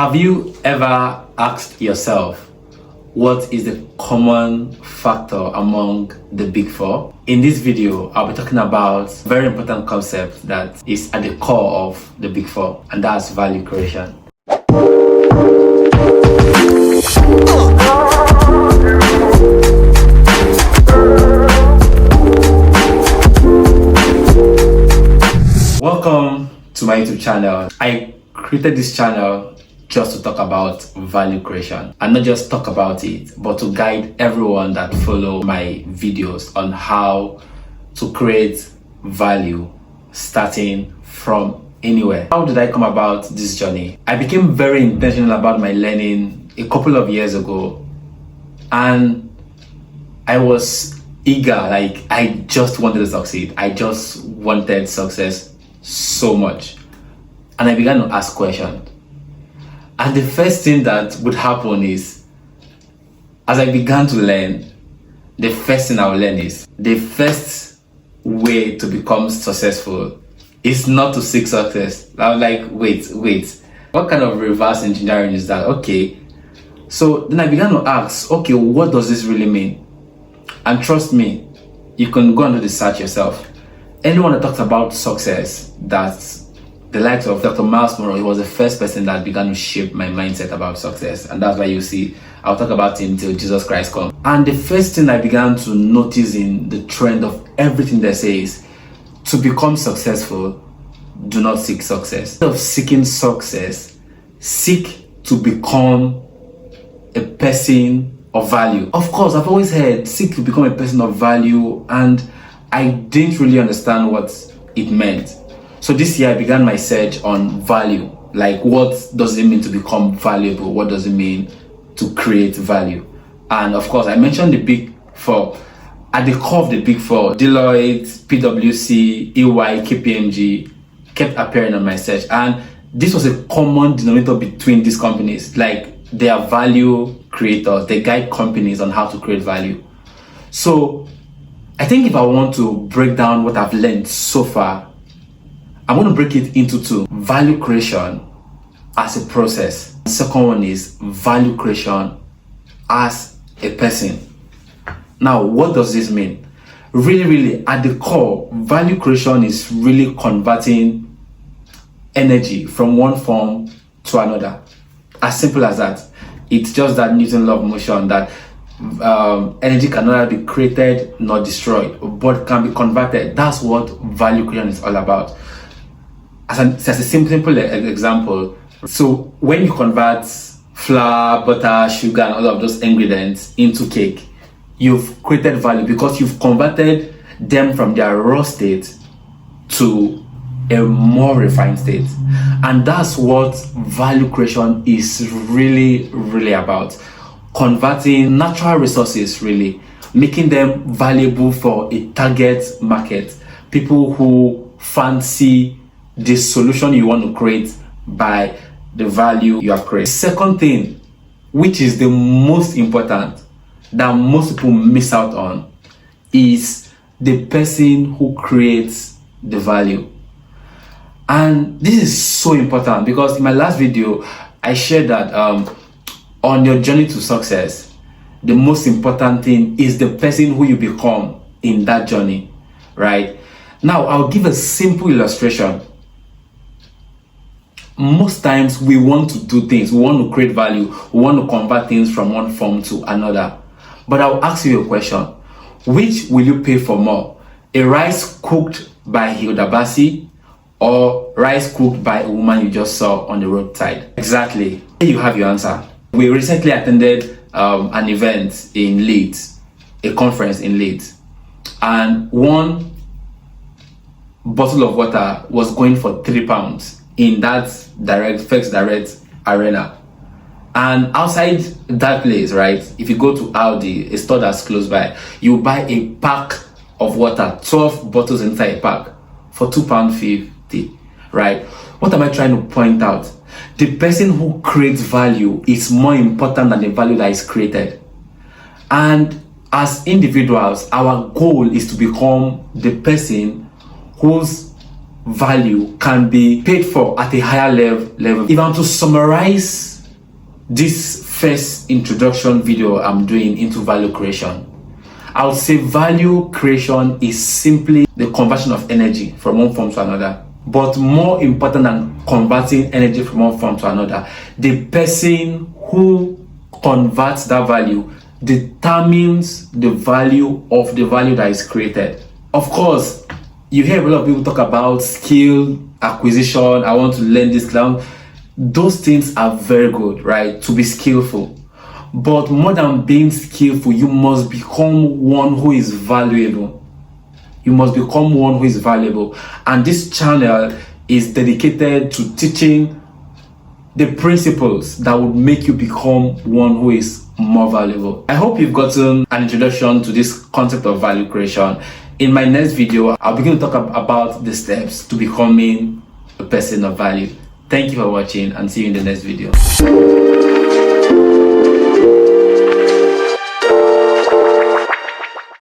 Have you ever asked yourself what is the common factor among the big four? In this video, I'll be talking about a very important concept that is at the core of the big four, and that's value creation. Welcome to my YouTube channel. I created this channel just to talk about value creation, and not just talk about it, but to guide everyone that follow my videos on how to create value starting from anywhere. How did I come about this journey? I became very intentional about my learning a couple of years ago, and I was eager. Like, I just wanted to succeed. I just wanted success so much, and I began to ask questions. And the first thing that would happen is, as I began to learn, the first thing I would learn is the first way to become successful is not to seek success. I was like, wait, what kind of reverse engineering is that? Okay, so then I began to ask, okay, what does this really mean? And trust me, you can go and do the search yourself. Anyone that talks about success, that's the likes of Dr. Miles Monroe, he was the first person that began to shape my mindset about success. And that's why you see, I'll talk about him till Jesus Christ comes. And the first thing I began to notice in the trend of everything they say is, to become successful, do not seek success. Instead of seeking success, seek to become a person of value. Of course, I've always heard seek to become a person of value, and I didn't really understand what it meant. So this year I began my search on value. Like, what does it mean to become valuable? What does it mean to create value? And of course, I mentioned the big four. At the core of the big four, Deloitte, PwC, EY, KPMG kept appearing on my search. And this was a common denominator between these companies. Like, they are value creators. They guide companies on how to create value. So I think if I want to break down what I've learned so far, I'm going to break it into two. Value creation as a process. The second one is value creation as a person. Now, what does this mean? Really, at the core, value creation is really converting energy from one form to another. As simple as that. It's just that Newton's law of motion, that energy can neither be created nor destroyed, but can be converted. That's what value creation is all about. As a simple example, so when you convert flour, butter, sugar, and all of those ingredients into cake, you've created value because you've converted them from their raw state to a more refined state. And that's what value creation is really about. Converting natural resources, really, making them valuable for a target market. People who fancy the solution you want to create by the value you have created. The second thing, which is the most important, that most people miss out on, is the person who creates the value. And this is so important because in my last video, I shared that on your journey to success, the most important thing is the person who you become in that journey, right? Now, I'll give a simple illustration. Most times we want to do things, we want to create value, we want to convert things from one form to another. But I'll ask you a question. Which will you pay for more? A rice cooked by Hilda Basi or rice cooked by a woman you just saw on the roadside? Exactly. Here you have your answer. We recently attended an event in Leeds, a conference in Leeds, and one bottle of water was going for £3 in that fixed direct arena. And outside that place, right, if you go to Aldi, a store that's close by, you buy a pack of water, 12 bottles inside a pack for £2.50, right? What am I trying to point out? The person who creates value is more important than the value that is created. And as individuals, our goal is to become the person whose value can be paid for at a higher level. If I'm to summarize this first introduction video I'm doing into value creation, I would say value creation is simply the conversion of energy from one form to another. But more important than converting energy from one form to another, the person who converts that value determines the value of the value that is created. Of course, you hear a lot of people talk about skill acquisition. I want to learn this clown. Those things are very good, right? To be skillful. But more than being skillful, you must become one who is valuable. You must become one who is valuable. And this channel is dedicated to teaching the principles that would make you become one who is more valuable. I hope you've gotten an introduction to this concept of value creation. In my next video, I'll begin to talk about the steps to becoming a person of value. Thank you for watching and see you in the next video.